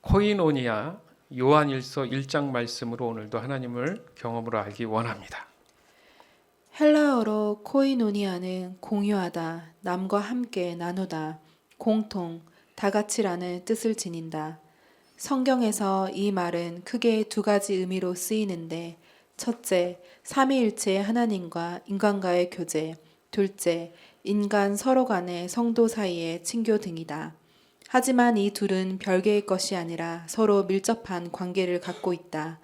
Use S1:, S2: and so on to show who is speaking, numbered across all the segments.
S1: 코이노니아 요한일서 1장 말씀으로 오늘도 하나님을 경험으로 알기 원합니다.
S2: 헬라어로 코이노니아는 공유하다, 남과 함께 나누다, 공통, 다같이라는 뜻을 지닌다. 성경에서 이 말은 크게 두 가지 의미로 쓰이는데, 첫째, 삼위일체 하나님과 인간과의 교제, 둘째, 인간 서로 간의 성도 사이의 친교 등이다. 하지만 이 둘은 별개의 것이 아니라 서로 밀접한 관계를 갖고 있다.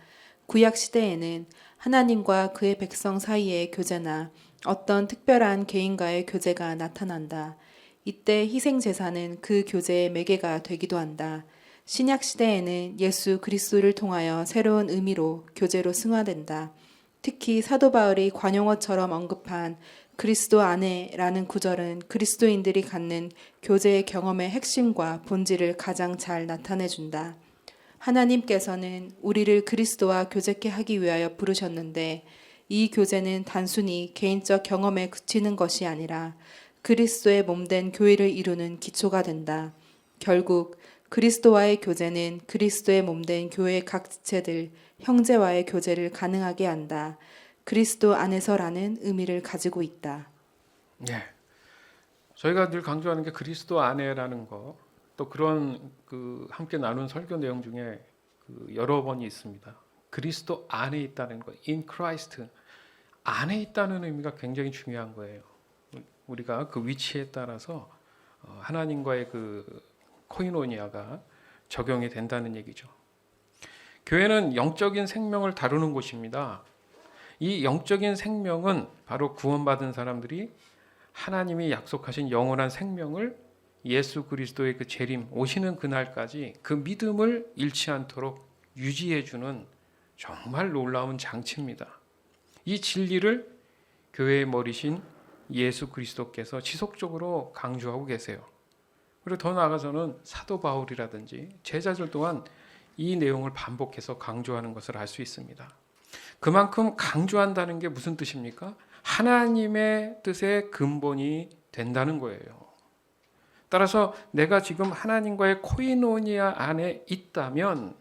S2: 구약 시대에는 하나님과 그의 백성 사이의 교제나 어떤 특별한 개인과의 교제가 나타난다. 이때 희생 제사는 그 교제의 매개가 되기도 한다. 신약 시대에는 예수 그리스도를 통하여 새로운 의미로 교제로 승화된다. 특히 사도 바울이 관용어처럼 언급한 그리스도 안에라는 구절은 그리스도인들이 갖는 교제의 경험의 핵심과 본질을 가장 잘 나타내준다. 하나님께서는 우리를 그리스도와 교제케 하기 위하여 부르셨는데 이 교제는 단순히 개인적 경험에 그치는 것이 아니라 그리스도의 몸된 교회를 이루는 기초가 된다. 결국 그리스도와의 교제는 그리스도의 몸된 교회의 각 지체들, 형제와의 교제를 가능하게 한다. 그리스도 안에서라는 의미를 가지고 있다.
S1: 네, 저희가 늘 강조하는 게 그리스도 안에라는 거, 또 그런 함께 나눈 설교 내용 중에 여러 번이 있습니다. 그리스도 안에 있다는 거, in Christ 안에 있다는 의미가 굉장히 중요한 거예요. 우리가 그 위치에 따라서 하나님과의 코이노니아가 적용이 된다는 얘기죠. 교회는 영적인 생명을 다루는 곳입니다. 이 영적인 생명은 바로 구원받은 사람들이 하나님이 약속하신 영원한 생명을 예수 그리스도의 그 재림 오시는 그날까지 그 믿음을 잃지 않도록 유지해주는 정말 놀라운 장치입니다. 이 진리를 교회의 머리신 예수 그리스도께서 지속적으로 강조하고 계세요. 그리고 더 나아가서는 사도 바울이라든지 제자들 또한 이 내용을 반복해서 강조하는 것을 알 수 있습니다. 그만큼 강조한다는 게 무슨 뜻입니까? 하나님의 뜻의 근본이 된다는 거예요. 따라서 내가 지금 하나님과의 코이노니아 안에 있다면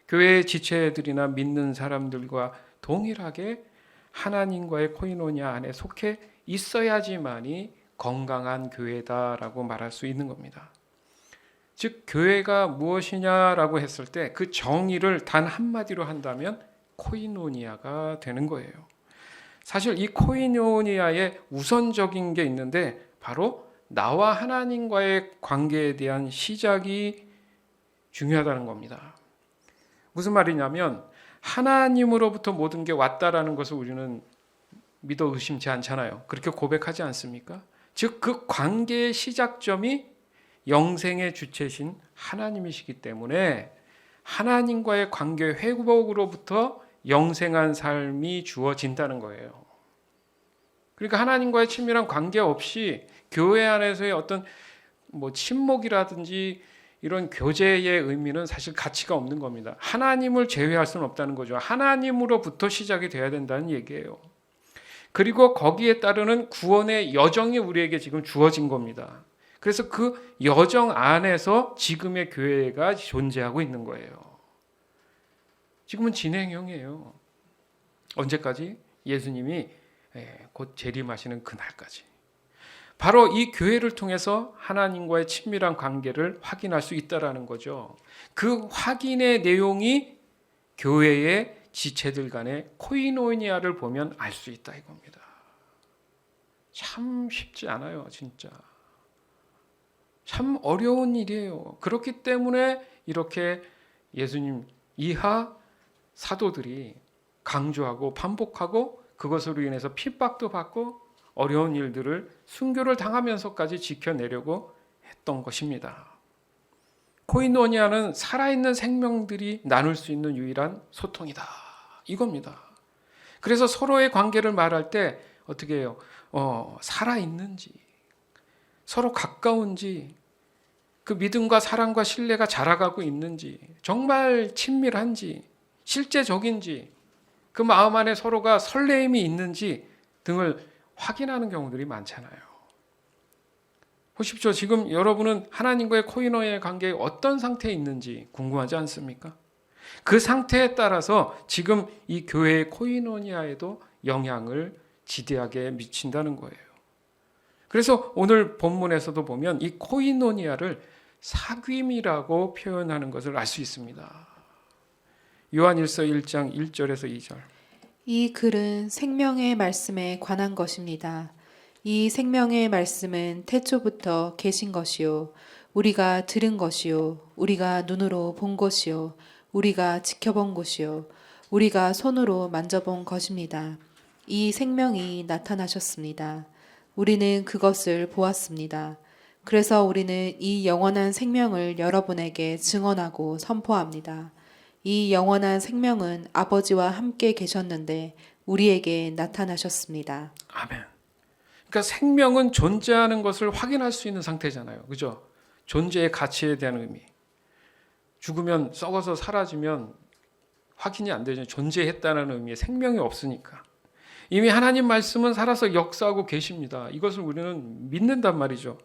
S1: 교회의 지체들이나 믿는 사람들과 동일하게 하나님과의 코이노니아 안에 속해 있어야지만이 건강한 교회다라고 말할 수 있는 겁니다. 즉 교회가 무엇이냐라고 했을 때 그 정의를 단 한마디로 한다면 코이노니아가 되는 거예요. 사실 이 코이노니아의 우선적인 게 있는데 바로 나와 하나님과의 관계에 대한 시작이 중요하다는 겁니다. 무슨 말이냐면 하나님으로부터 모든 게 왔다라는 것을 우리는 믿어 의심치 않잖아요. 그렇게 고백하지 않습니까? 즉 그 관계의 시작점이 영생의 주체신 하나님이시기 때문에 하나님과의 관계 회복으로부터 영생한 삶이 주어진다는 거예요. 그러니까 하나님과의 친밀한 관계 없이 교회 안에서의 어떤 친목이라든지 이런 교제의 의미는 사실 가치가 없는 겁니다. 하나님을 제외할 수는 없다는 거죠. 하나님으로부터 시작이 돼야 된다는 얘기예요. 그리고 거기에 따르는 구원의 여정이 우리에게 지금 주어진 겁니다. 그래서 그 여정 안에서 지금의 교회가 존재하고 있는 거예요. 지금은 진행형이에요. 언제까지? 예수님이 곧 재림하시는 그날까지. 바로 이 교회를 통해서 하나님과의 친밀한 관계를 확인할 수 있다는 거죠. 그 확인의 내용이 교회의 지체들 간의 코이노니아를 보면 알 수 있다 이겁니다. 참 쉽지 않아요, 진짜. 참 어려운 일이에요. 그렇기 때문에 이렇게 예수님 이하 사도들이 강조하고 반복하고 그것으로 인해서 핍박도 받고 어려운 일들을 순교를 당하면서까지 지켜내려고 했던 것입니다. 코이노니아는 살아있는 생명들이 나눌 수 있는 유일한 소통이다. 이겁니다. 그래서 서로의 관계를 말할 때 어떻게 해요? 살아있는지, 서로 가까운지, 그 믿음과 사랑과 신뢰가 자라가고 있는지, 정말 친밀한지, 실제적인지, 그 마음 안에 서로가 설레임이 있는지 등을 확인하는 경우들이 많잖아요. 보십시오. 지금 여러분은 하나님과의 코이노의 관계에 어떤 상태에 있는지 궁금하지 않습니까? 그 상태에 따라서 지금 이 교회의 코이노니아에도 영향을 지대하게 미친다는 거예요. 그래서 오늘 본문에서도 보면 이 코이노니아를 사귐이라고 표현하는 것을 알 수 있습니다. 요한일서 1장 1절에서 2절.
S2: 이 글은 생명의 말씀에 관한 것입니다. 이 생명의 말씀은 태초부터 계신 것이요 우리가 들은 것이요 우리가 눈으로 본 것이요 우리가 지켜본 것이요 우리가 손으로 만져본 것입니다. 이 생명이 나타나셨습니다. 우리는 그것을 보았습니다. 그래서 우리는 이 영원한 생명을 여러분에게 증언하고 선포합니다. 이 영원한 생명은 아버지와 함께 계셨는데 우리에게 나타나셨습니다.
S1: 아멘. 그러니까 생명은 존재하는 것을 확인할 수 있는 상태잖아요. 그죠? 존재의 가치에 대한 의미. 죽으면 썩어서 사라지면 확인이 안 되죠. 존재했다는 의미의 생명이 없으니까. 이미 하나님 말씀은 살아서 역사하고 계십니다. 이것을 우리는 믿는단 말이죠.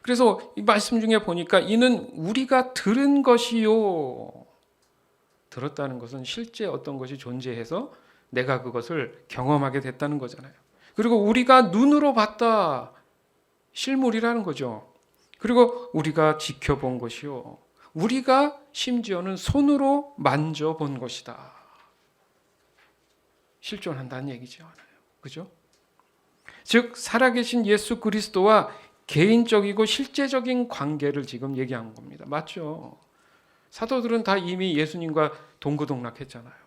S1: 그래서 이 말씀 중에 보니까 이는 우리가 들은 것이요. 들었다는 것은 실제 어떤 것이 존재해서 내가 그것을 경험하게 됐다는 거잖아요. 그리고 우리가 눈으로 봤다. 실물이라는 거죠. 그리고 우리가 지켜본 것이요. 우리가 심지어는 손으로 만져본 것이다. 실존한다는 얘기죠. 그죠? 즉 살아계신 예수 그리스도와 개인적이고 실제적인 관계를 지금 얘기한 겁니다. 맞죠? 사도들은 다 이미 예수님과 동고동락했잖아요.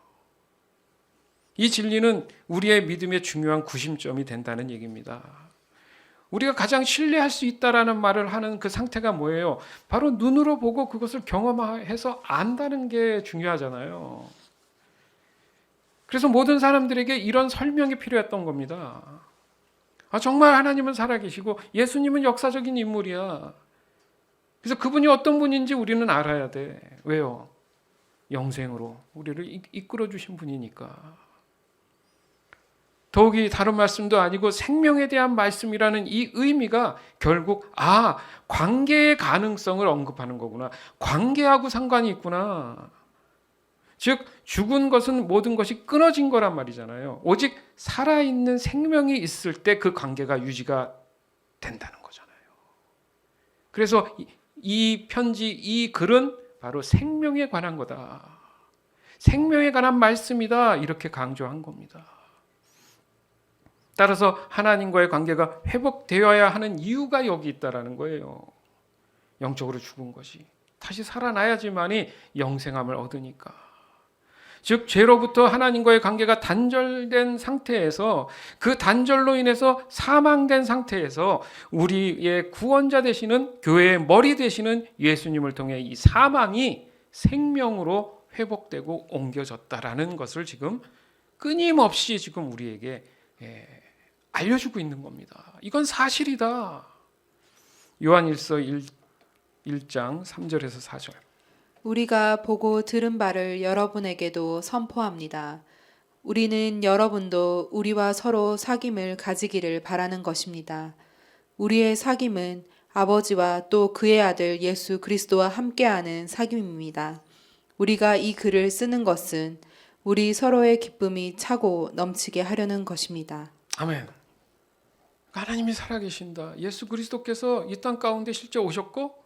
S1: 이 진리는 우리의 믿음의 중요한 구심점이 된다는 얘기입니다. 우리가 가장 신뢰할 수 있다라는 말을 하는 그 상태가 뭐예요? 바로 눈으로 보고 그것을 경험해서 안다는 게 중요하잖아요. 그래서 모든 사람들에게 이런 설명이 필요했던 겁니다. 정말 하나님은 살아계시고 예수님은 역사적인 인물이야. 그래서 그분이 어떤 분인지 우리는 알아야 돼. 왜요? 영생으로 우리를 이끌어 주신 분이니까. 더욱이 다른 말씀도 아니고 생명에 대한 말씀이라는 이 의미가 결국 관계의 가능성을 언급하는 거구나. 관계하고 상관이 있구나. 즉 죽은 것은 모든 것이 끊어진 거란 말이잖아요. 오직 살아있는 생명이 있을 때 그 관계가 유지가 된다는 거잖아요. 그래서 이 편지, 이 글은 바로 생명에 관한 거다. 생명에 관한 말씀이다. 이렇게 강조한 겁니다. 따라서 하나님과의 관계가 회복되어야 하는 이유가 여기 있다라는 거예요. 영적으로 죽은 것이 다시 살아나야지만이 영생함을 얻으니까. 즉 죄로부터 하나님과의 관계가 단절된 상태에서 그 단절로 인해서 사망된 상태에서 우리의 구원자 되시는 교회의 머리 되시는 예수님을 통해 이 사망이 생명으로 회복되고 옮겨졌다라는 것을 지금 끊임없이 지금 우리에게 알려주고 있는 겁니다. 이건 사실이다. 요한일서 1장 3절에서 4절.
S2: 우리가 보고 들은 바를 여러분에게도 선포합니다. 우리는 여러분도 우리와 서로 사귐을 가지기를 바라는 것입니다. 우리의 사귐은 아버지와 또 그의 아들 예수 그리스도와 함께하는 사귐입니다. 우리가 이 글을 쓰는 것은 우리 서로의 기쁨이 차고 넘치게 하려는 것입니다.
S1: 아멘. 하나님이 살아계신다. 예수 그리스도께서 이 땅 가운데 실제 오셨고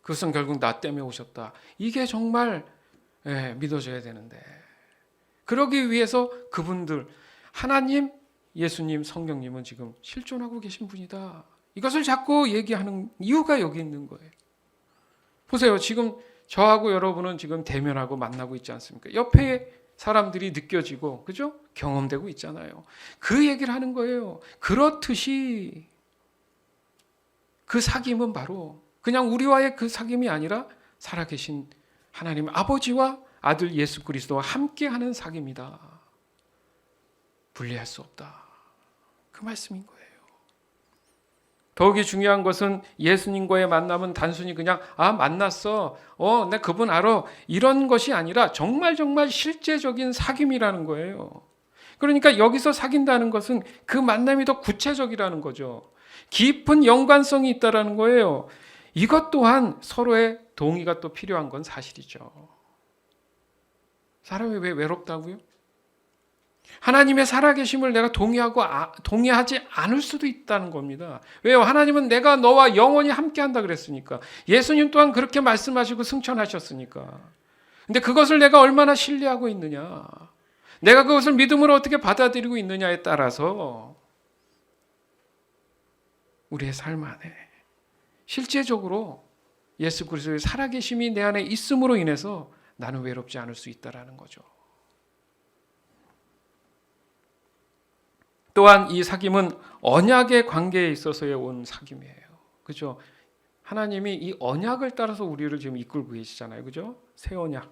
S1: 그것은 결국 나 때문에 오셨다. 이게 정말 믿어져야 되는데 그러기 위해서 그분들 하나님, 예수님, 성령님은 지금 실존하고 계신 분이다. 이것을 자꾸 얘기하는 이유가 여기 있는 거예요. 보세요. 지금 저하고 여러분은 지금 대면하고 만나고 있지 않습니까? 옆에 사람들이 느껴지고 그죠? 경험되고 있잖아요. 그 얘기를 하는 거예요. 그렇듯이 그 사귐은 바로 그냥 우리와의 그 사귐이 아니라 살아계신 하나님 아버지와 아들 예수 그리스도와 함께하는 사귐이다. 분리할 수 없다. 그 말씀인 거예요. 더욱이 중요한 것은 예수님과의 만남은 단순히 그냥 만났어. 내 그분 알아. 이런 것이 아니라 정말 실제적인 사귐이라는 거예요. 그러니까 여기서 사귄다는 것은 그 만남이 더 구체적이라는 거죠. 깊은 연관성이 있다라는 거예요. 이것 또한 서로의 동의가 또 필요한 건 사실이죠. 사람이 왜 외롭다고요? 하나님의 살아계심을 내가 동의하지 않을 수도 있다는 겁니다. 왜요? 하나님은 내가 너와 영원히 함께한다 그랬으니까. 예수님 또한 그렇게 말씀하시고 승천하셨으니까. 근데 그것을 내가 얼마나 신뢰하고 있느냐, 내가 그것을 믿음으로 어떻게 받아들이고 있느냐에 따라서 우리의 삶 안에 실제적으로 예수 그리스도의 살아계심이 내 안에 있음으로 인해서 나는 외롭지 않을 수 있다라는 거죠. 또한 이 사귐은 언약의 관계에 있어서의 온 사귐이에요. 그죠? 하나님이 이 언약을 따라서 우리를 지금 이끌고 계시잖아요. 그죠? 새 언약.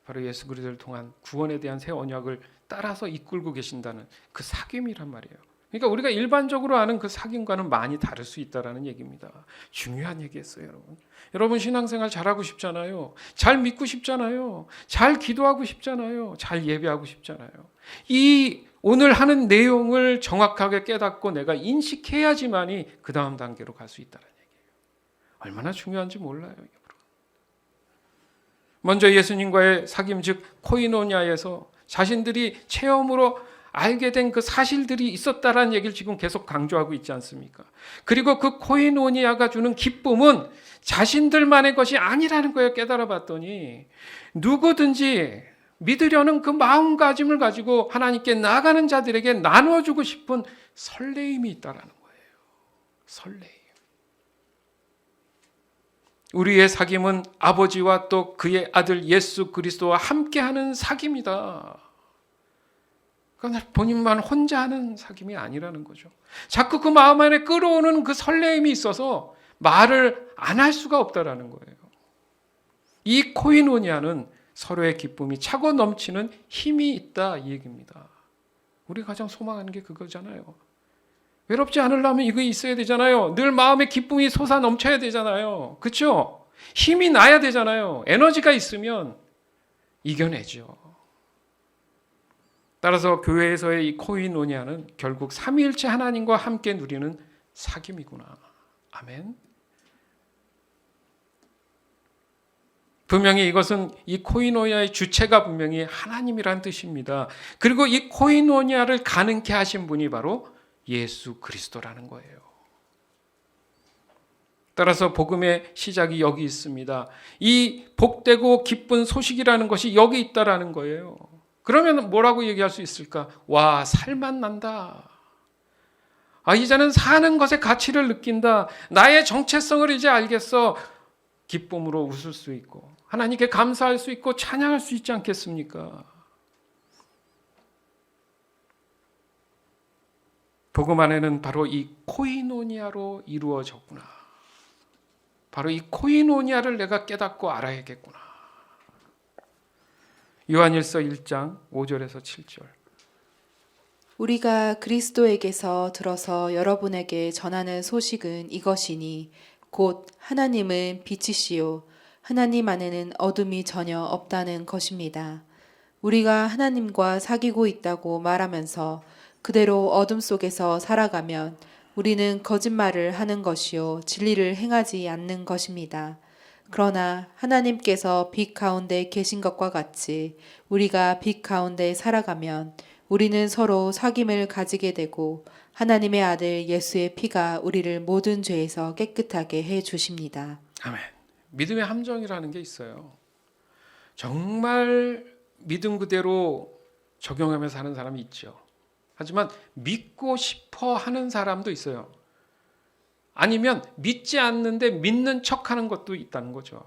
S1: 바로 예수 그리스도를 통한 구원에 대한 새 언약을 따라서 이끌고 계신다는 그 사귐이란 말이에요. 그러니까 우리가 일반적으로 아는 그 사귐과는 많이 다를 수 있다는 얘기입니다. 중요한 얘기였어요, 여러분. 여러분 신앙생활 잘하고 싶잖아요. 잘 믿고 싶잖아요. 잘 기도하고 싶잖아요. 잘 예배하고 싶잖아요. 이 오늘 하는 내용을 정확하게 깨닫고 내가 인식해야지만이 그 다음 단계로 갈 수 있다는 얘기예요. 얼마나 중요한지 몰라요. 먼저 예수님과의 사귐, 즉 코이노니아에서 자신들이 체험으로 알게 된 그 사실들이 있었다라는 얘기를 지금 계속 강조하고 있지 않습니까? 그리고 그 코이노니아가 주는 기쁨은 자신들만의 것이 아니라는 거예요. 깨달아 봤더니 누구든지 믿으려는 그 마음가짐을 가지고 하나님께 나아가는 자들에게 나눠주고 싶은 설레임이 있다라는 거예요. 설레임. 우리의 사귐은 아버지와 또 그의 아들 예수 그리스도와 함께하는 사귐이다. 그러니까 본인만 혼자 하는 사귐이 아니라는 거죠. 자꾸 그 마음 안에 끌어오는 그 설레임이 있어서 말을 안 할 수가 없다라는 거예요. 이 코이노니아는 서로의 기쁨이 차고 넘치는 힘이 있다 이 얘기입니다. 우리가 가장 소망하는 게 그거잖아요. 외롭지 않으려면 이거 있어야 되잖아요. 늘 마음에 기쁨이 솟아 넘쳐야 되잖아요. 그렇죠? 힘이 나야 되잖아요. 에너지가 있으면 이겨내죠. 따라서 교회에서의 이 코이노니아는 결국 삼위일체 하나님과 함께 누리는 사귐이구나. 아멘. 분명히 이것은 이 코이노니아의 주체가 분명히 하나님이란 뜻입니다. 그리고 이 코이노니아를 가능케 하신 분이 바로 예수 그리스도라는 거예요. 따라서 복음의 시작이 여기 있습니다. 이 복되고 기쁜 소식이라는 것이 여기 있다라는 거예요. 그러면 뭐라고 얘기할 수 있을까? 와, 살만 난다. 이제는 사는 것의 가치를 느낀다. 나의 정체성을 이제 알겠어. 기쁨으로 웃을 수 있고 하나님께 감사할 수 있고 찬양할 수 있지 않겠습니까? 복음 안에는 바로 이 코이노니아로 이루어졌구나. 바로 이 코이노니아를 내가 깨닫고 알아야겠구나. 요한일서 1장 5절에서 7절.
S2: 우리가 그리스도에게서 들어서 여러분에게 전하는 소식은 이것이니 곧 하나님은 빛이시요 하나님 안에는 어둠이 전혀 없다는 것입니다. 우리가 하나님과 사귀고 있다고 말하면서 그대로 어둠 속에서 살아가면 우리는 거짓말을 하는 것이요 진리를 행하지 않는 것입니다. 그러나 하나님께서 빛 가운데 계신 것과 같이 우리가 빛 가운데 살아가면 우리는 서로 사귐을 가지게 되고 하나님의 아들 예수의 피가 우리를 모든 죄에서 깨끗하게 해 주십니다.
S1: 아멘. 믿음의 함정이라는 게 있어요. 정말 믿음 그대로 적용하며 사는 사람이 있죠. 하지만 믿고 싶어 하는 사람도 있어요. 아니면 믿지 않는데 믿는 척하는 것도 있다는 거죠.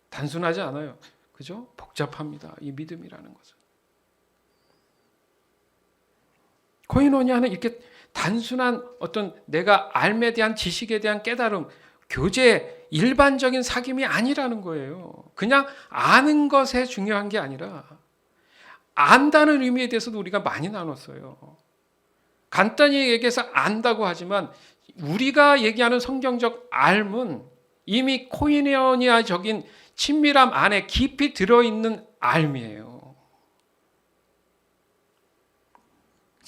S1: 단순하지 않아요. 그죠? 복잡합니다. 이 믿음이라는 것은. 코이노니아는 이렇게 단순한 어떤 내가 알에 대한 지식에 대한 깨달음, 교제, 일반적인 사귐이 아니라는 거예요. 그냥 아는 것에 중요한 게 아니라 안다는 의미에 대해서도 우리가 많이 나눴어요. 간단히 얘기해서 안다고 하지만 우리가 얘기하는 성경적 알은 이미 코이노니아적인 친밀함 안에 깊이 들어있는 알이에요.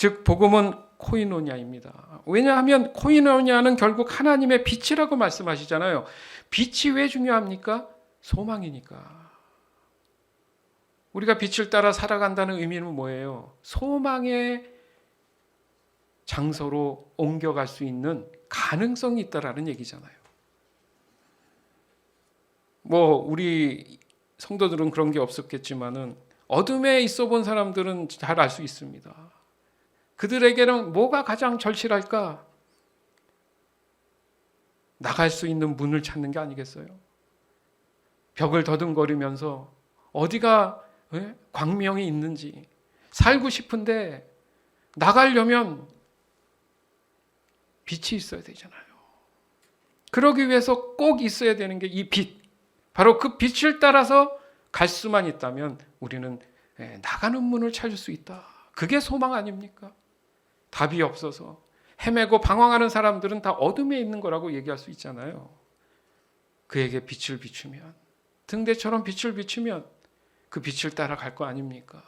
S1: 즉 복음은 코이노냐입니다. 왜냐하면 코이노냐는 결국 하나님의 빛이라고 말씀하시잖아요. 빛이 왜 중요합니까? 소망이니까. 우리가 빛을 따라 살아간다는 의미는 뭐예요? 소망의 장소로 옮겨갈 수 있는 가능성이 있다라는 얘기잖아요. 우리 성도들은 그런 게 없었겠지만은 어둠에 있어 본 사람들은 잘 알 수 있습니다. 그들에게는 뭐가 가장 절실할까? 나갈 수 있는 문을 찾는 게 아니겠어요? 벽을 더듬거리면서 어디가 광명이 있는지, 살고 싶은데 나가려면 빛이 있어야 되잖아요. 그러기 위해서 꼭 있어야 되는 게 이 빛. 바로 그 빛을 따라서 갈 수만 있다면 우리는 나가는 문을 찾을 수 있다. 그게 소망 아닙니까? 답이 없어서 헤매고 방황하는 사람들은 다 어둠에 있는 거라고 얘기할 수 있잖아요. 그에게 빛을 비추면, 등대처럼 빛을 비추면 그 빛을 따라갈 거 아닙니까?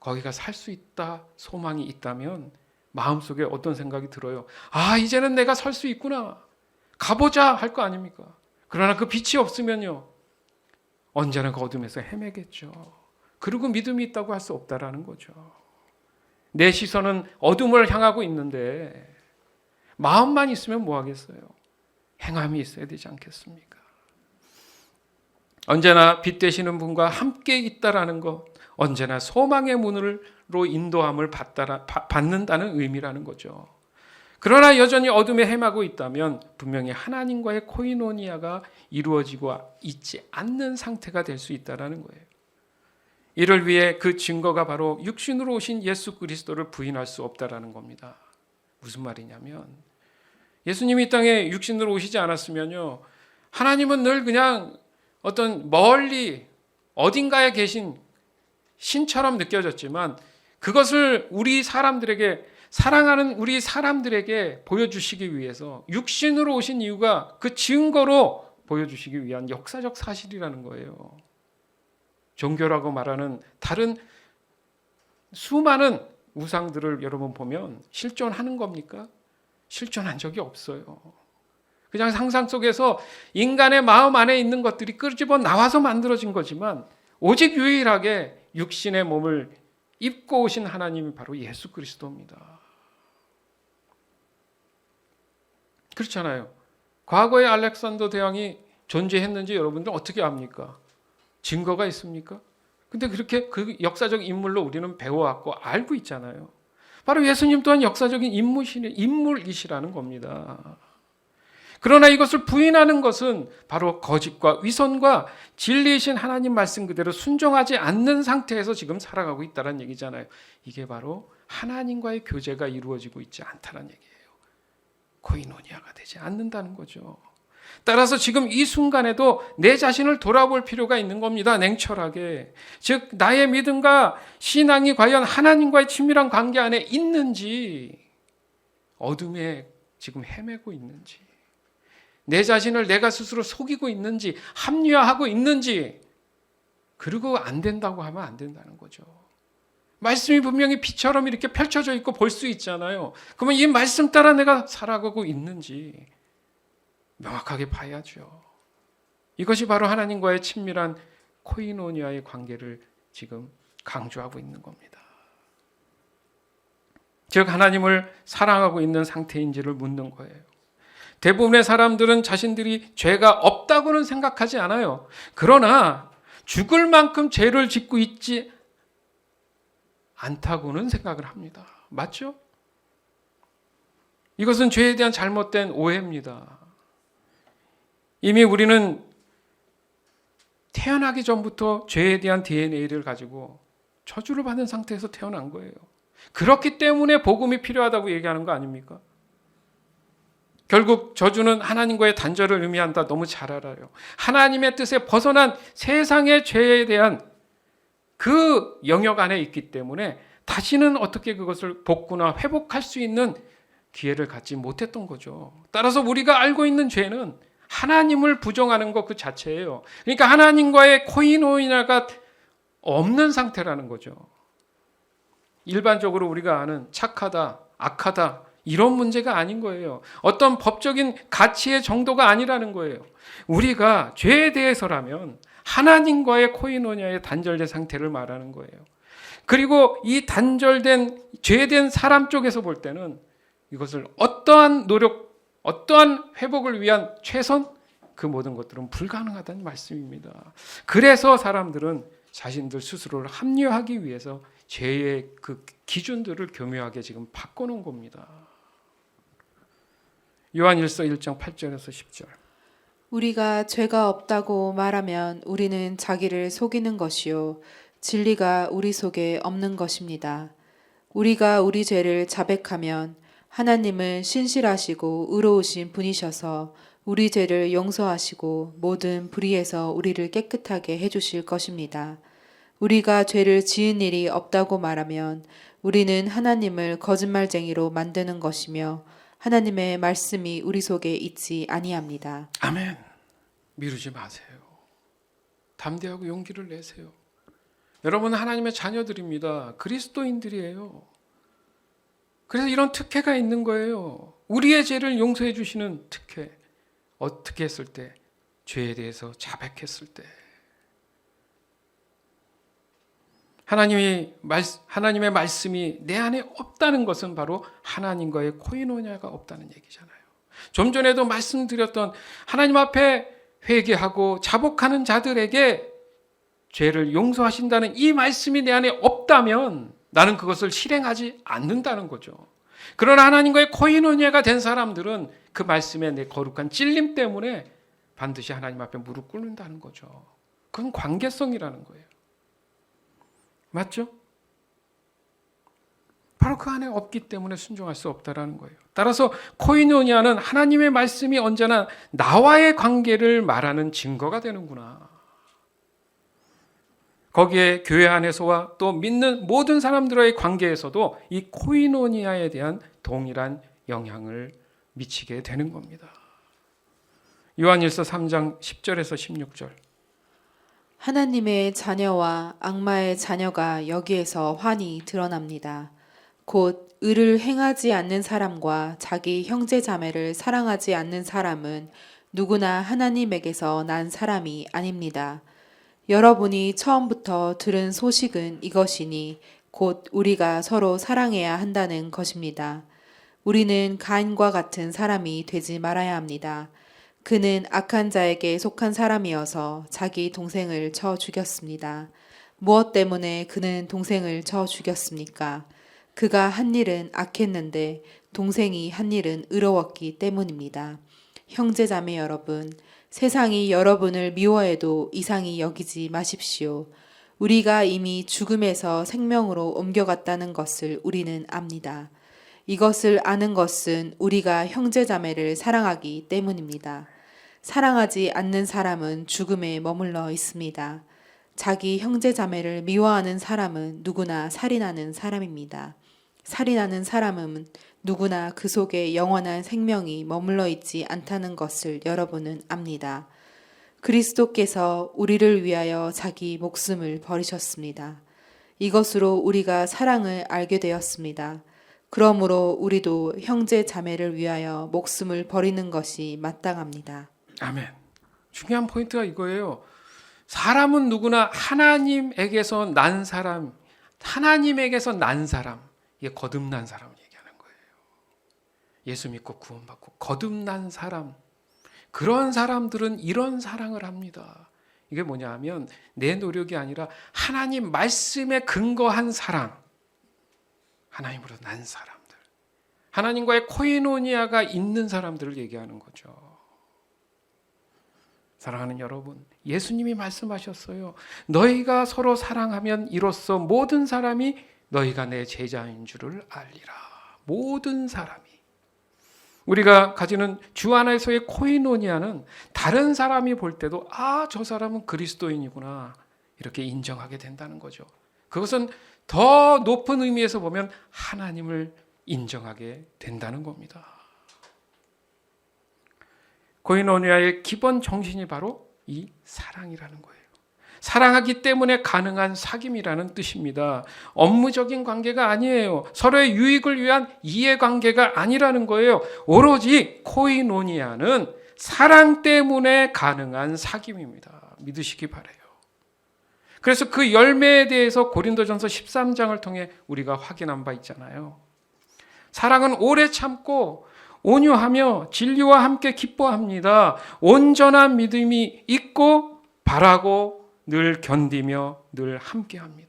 S1: 거기가 살 수 있다, 소망이 있다면 마음속에 어떤 생각이 들어요? 이제는 내가 설 수 있구나, 가보자 할 거 아닙니까? 그러나 그 빛이 없으면요, 언제나 그 어둠에서 헤매겠죠. 그리고 믿음이 있다고 할 수 없다라는 거죠. 내 시선은 어둠을 향하고 있는데 마음만 있으면 뭐 하겠어요? 행함이 있어야 되지 않겠습니까? 언제나 빛 되시는 분과 함께 있다라는 것, 언제나 소망의 문으로 인도함을 받는다는 의미라는 거죠. 그러나 여전히 어둠에 헤매고 있다면 분명히 하나님과의 코이노니아가 이루어지고 있지 않는 상태가 될 수 있다는 거예요. 이를 위해 그 증거가 바로 육신으로 오신 예수 그리스도를 부인할 수 없다라는 겁니다. 무슨 말이냐면 예수님이 이 땅에 육신으로 오시지 않았으면요, 하나님은 늘 그냥 어떤 멀리 어딘가에 계신 신처럼 느껴졌지만 그것을 우리 사람들에게, 사랑하는 우리 사람들에게 보여주시기 위해서 육신으로 오신 이유가 그 증거로 보여주시기 위한 역사적 사실이라는 거예요. 종교라고 말하는 다른 수많은 우상들을 여러분 보면 실존하는 겁니까? 실존한 적이 없어요. 그냥 상상 속에서 인간의 마음 안에 있는 것들이 끄집어 나와서 만들어진 거지만 오직 유일하게 육신의 몸을 입고 오신 하나님이 바로 예수 그리스도입니다. 그렇잖아요. 과거에 알렉산더 대왕이 존재했는지 여러분들 어떻게 압니까? 증거가 있습니까? 근데 그렇게 그 역사적 인물로 우리는 배워왔고 알고 있잖아요. 바로 예수님 또한 역사적인 인물이시라는 겁니다. 그러나 이것을 부인하는 것은 바로 거짓과 위선과 진리이신 하나님 말씀 그대로 순종하지 않는 상태에서 지금 살아가고 있다는 얘기잖아요. 이게 바로 하나님과의 교제가 이루어지고 있지 않다는 얘기예요. 코이노니아가 되지 않는다는 거죠. 따라서 지금 이 순간에도 내 자신을 돌아볼 필요가 있는 겁니다. 냉철하게. 즉 나의 믿음과 신앙이 과연 하나님과의 친밀한 관계 안에 있는지, 어둠에 지금 헤매고 있는지, 내 자신을 내가 스스로 속이고 있는지, 합리화하고 있는지, 그리고 안 된다고 하면 안 된다는 거죠. 말씀이 분명히 빛처럼 이렇게 펼쳐져 있고 볼 수 있잖아요. 그러면 이 말씀 따라 내가 살아가고 있는지 명확하게 봐야죠. 이것이 바로 하나님과의 친밀한 코이노니아의 관계를 지금 강조하고 있는 겁니다. 즉 하나님을 사랑하고 있는 상태인지를 묻는 거예요. 대부분의 사람들은 자신들이 죄가 없다고는 생각하지 않아요. 그러나 죽을 만큼 죄를 짓고 있지 않다고는 생각을 합니다. 맞죠? 이것은 죄에 대한 잘못된 오해입니다. 이미 우리는 태어나기 전부터 죄에 대한 DNA를 가지고 저주를 받는 상태에서 태어난 거예요. 그렇기 때문에 복음이 필요하다고 얘기하는 거 아닙니까? 결국 저주는 하나님과의 단절을 의미한다. 너무 잘 알아요. 하나님의 뜻에 벗어난 세상의 죄에 대한 그 영역 안에 있기 때문에 다시는 어떻게 그것을 복구나 회복할 수 있는 기회를 갖지 못했던 거죠. 따라서 우리가 알고 있는 죄는 하나님을 부정하는 것 그 자체예요. 그러니까 하나님과의 코이노니아가 없는 상태라는 거죠. 일반적으로 우리가 아는 착하다, 악하다 이런 문제가 아닌 거예요. 어떤 법적인 가치의 정도가 아니라는 거예요. 우리가 죄에 대해서라면 하나님과의 코이노니아의 단절된 상태를 말하는 거예요. 그리고 이 단절된 죄된 사람 쪽에서 볼 때는 이것을 어떠한 노력, 어떠한 회복을 위한 최선 그 모든 것들은 불가능하다는 말씀입니다. 그래서 사람들은 자신들 스스로를 합리화하기 위해서 죄의 그 기준들을 교묘하게 지금 바꿔놓은 겁니다. 요한일서 1장 8절에서 10절.
S2: 우리가 죄가 없다고 말하면 우리는 자기를 속이는 것이요 진리가 우리 속에 없는 것입니다. 우리가 우리 죄를 자백하면 하나님은 신실하시고 의로우신 분이셔서 우리 죄를 용서하시고 모든 불의에서 우리를 깨끗하게 해주실 것입니다. 우리가 죄를 지은 일이 없다고 말하면 우리는 하나님을 거짓말쟁이로 만드는 것이며 하나님의 말씀이 우리 속에 있지 아니합니다.
S1: 아멘. 미루지 마세요. 담대하고 용기를 내세요. 여러분 하나님의 자녀들입니다. 그리스도인들이에요. 그래서 이런 특혜가 있는 거예요. 우리의 죄를 용서해 주시는 특혜. 어떻게 했을 때? 죄에 대해서 자백했을 때. 하나님의 말씀이 내 안에 없다는 것은 바로 하나님과의 코이노니아가 없다는 얘기잖아요. 좀 전에도 말씀드렸던 하나님 앞에 회개하고 자복하는 자들에게 죄를 용서하신다는 이 말씀이 내 안에 없다면 나는 그것을 실행하지 않는다는 거죠. 그러나 하나님과의 코이노니아가 된 사람들은 그 말씀에 내 거룩한 찔림 때문에 반드시 하나님 앞에 무릎 꿇는다는 거죠. 그건 관계성이라는 거예요. 맞죠? 바로 그 안에 없기 때문에 순종할 수 없다라는 거예요. 따라서 코이노니아는 하나님의 말씀이 언제나 나와의 관계를 말하는 증거가 되는구나. 거기에 교회 안에서와 또 믿는 모든 사람들과의 관계에서도 이 코이노니아에 대한 동일한 영향을 미치게 되는 겁니다. 요한일서 3장 10절에서 16절.
S2: 하나님의 자녀와 악마의 자녀가 여기에서 환히 드러납니다. 곧 의를 행하지 않는 사람과 자기 형제 자매를 사랑하지 않는 사람은 누구나 하나님에게서 난 사람이 아닙니다. 여러분이 처음부터 들은 소식은 이것이니 곧 우리가 서로 사랑해야 한다는 것입니다. 우리는 가인과 같은 사람이 되지 말아야 합니다. 그는 악한 자에게 속한 사람이어서 자기 동생을 쳐 죽였습니다. 무엇 때문에 그는 동생을 쳐 죽였습니까? 그가 한 일은 악했는데 동생이 한 일은 의로웠기 때문입니다. 형제자매 여러분, 세상이 여러분을 미워해도 이상히 여기지 마십시오. 우리가 이미 죽음에서 생명으로 옮겨갔다는 것을 우리는 압니다. 이것을 아는 것은 우리가 형제자매를 사랑하기 때문입니다. 사랑하지 않는 사람은 죽음에 머물러 있습니다. 자기 형제자매를 미워하는 사람은 누구나 살인하는 사람입니다. 살인하는 사람은 누구나 그 속에 영원한 생명이 머물러 있지 않다는 것을 여러분은 압니다. 그리스도께서 우리를 위하여 자기 목숨을 버리셨습니다. 이것으로 우리가 사랑을 알게 되었습니다. 그러므로 우리도 형제 자매를 위하여 목숨을 버리는 것이 마땅합니다.
S1: 아멘. 중요한 포인트가 이거예요. 사람은 누구나 하나님에게서 난 사람, 하나님에게서 난 사람, 이게 거듭난 사람을 얘기하는 거예요. 예수 믿고 구원받고 거듭난 사람, 그런 사람들은 이런 사랑을 합니다. 이게 뭐냐 하면 내 노력이 아니라 하나님 말씀에 근거한 사랑, 하나님으로 난 사람들, 하나님과의 코이노니아가 있는 사람들을 얘기하는 거죠. 사랑하는 여러분, 예수님이 말씀하셨어요. 너희가 서로 사랑하면 이로써 모든 사람이 너희가 내 제자인 줄을 알리라. 모든 사람이. 우리가 가지는 주 안에서의 코이노니아는 다른 사람이 볼 때도 저 사람은 그리스도인이구나 이렇게 인정하게 된다는 거죠. 그것은 더 높은 의미에서 보면 하나님을 인정하게 된다는 겁니다. 코이노니아의 기본 정신이 바로 이 사랑이라는 거예요. 사랑하기 때문에 가능한 사귐이라는 뜻입니다. 업무적인 관계가 아니에요. 서로의 유익을 위한 이해관계가 아니라는 거예요. 오로지 코이노니아는 사랑 때문에 가능한 사귐입니다. 믿으시기 바라요. 그래서 그 열매에 대해서 고린도전서 13장을 통해 우리가 확인한 바 있잖아요. 사랑은 오래 참고 온유하며 진리와 함께 기뻐합니다. 온전한 믿음이 있고 바라고 늘 견디며 늘 함께합니다.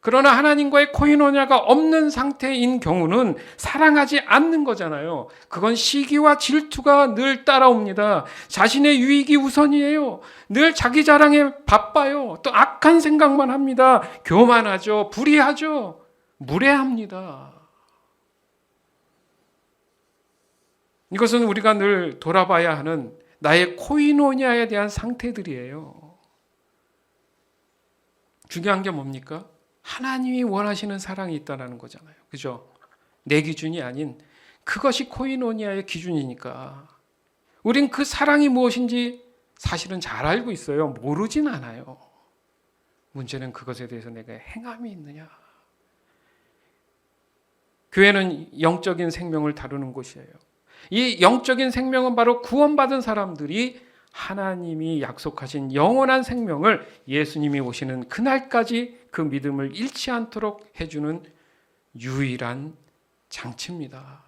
S1: 그러나 하나님과의 코이노니아가 없는 상태인 경우는 사랑하지 않는 거잖아요. 그건 시기와 질투가 늘 따라옵니다. 자신의 유익이 우선이에요. 늘 자기 자랑에 바빠요. 또 악한 생각만 합니다. 교만하죠. 불의하죠. 무례합니다. 이것은 우리가 늘 돌아봐야 하는 나의 코이노니아에 대한 상태들이에요. 중요한 게 뭡니까? 하나님이 원하시는 사랑이 있다는 거잖아요. 그죠? 내 기준이 아닌 그것이 코이노니아의 기준이니까. 우린 그 사랑이 무엇인지 사실은 잘 알고 있어요. 모르진 않아요. 문제는 그것에 대해서 내가 행함이 있느냐. 교회는 영적인 생명을 다루는 곳이에요. 이 영적인 생명은 바로 구원받은 사람들이 하나님이 약속하신 영원한 생명을 예수님이 오시는 그날까지 그 믿음을 잃지 않도록 해주는 유일한 장치입니다.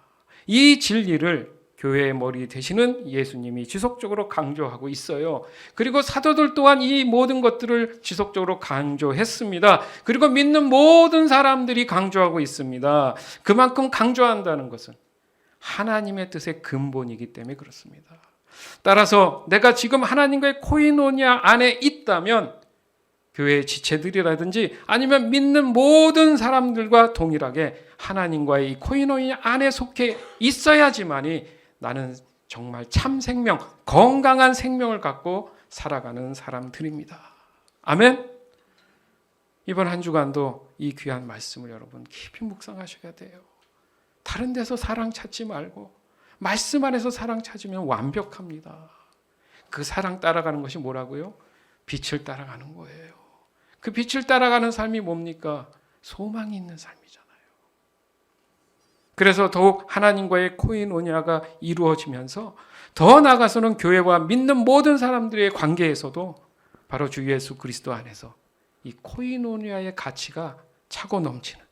S1: 이 진리를 교회의 머리 되시는 예수님이 지속적으로 강조하고 있어요. 그리고 사도들 또한 이 모든 것들을 지속적으로 강조했습니다. 그리고 믿는 모든 사람들이 강조하고 있습니다. 그만큼 강조한다는 것은 하나님의 뜻의 근본이기 때문에 그렇습니다. 따라서 내가 지금 하나님과의 코이노니아 안에 있다면 교회의 지체들이라든지 아니면 믿는 모든 사람들과 동일하게 하나님과의 이 코이노니아 안에 속해 있어야지만이 나는 정말 참 생명, 건강한 생명을 갖고 살아가는 사람들입니다. 아멘. 이번 한 주간도 이 귀한 말씀을 여러분 깊이 묵상하셔야 돼요. 다른 데서 사랑 찾지 말고 말씀 안에서 사랑 찾으면 완벽합니다. 그 사랑 따라가는 것이 뭐라고요? 빛을 따라가는 거예요. 그 빛을 따라가는 삶이 뭡니까? 소망이 있는 삶이잖아요. 그래서 더욱 하나님과의 코이노니아가 이루어지면서 더 나아가서는 교회와 믿는 모든 사람들의 관계에서도 바로 주 예수 그리스도 안에서 이 코이노니아의 가치가 차고 넘치는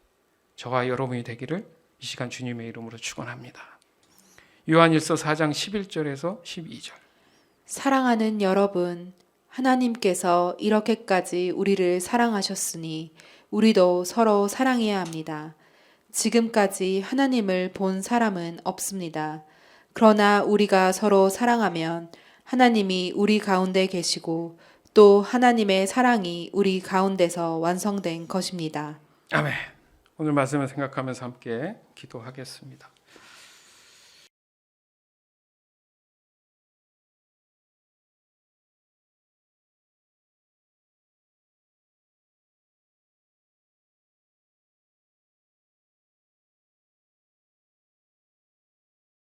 S1: 저와 여러분이 되기를 이 시간 주님의 이름으로 축원합니다. 요한일서 4장 11절에서 12절.
S2: 사랑하는 여러분, 하나님께서 이렇게까지 우리를 사랑하셨으니 우리도 서로 사랑해야 합니다. 지금까지 하나님을 본 사람은 없습니다. 그러나 우리가 서로 사랑하면 하나님이 우리 가운데 계시고 또 하나님의 사랑이 우리 가운데서 완성된 것입니다.
S1: 아멘. 오늘 말씀을 생각하면서 함께 기도하겠습니다.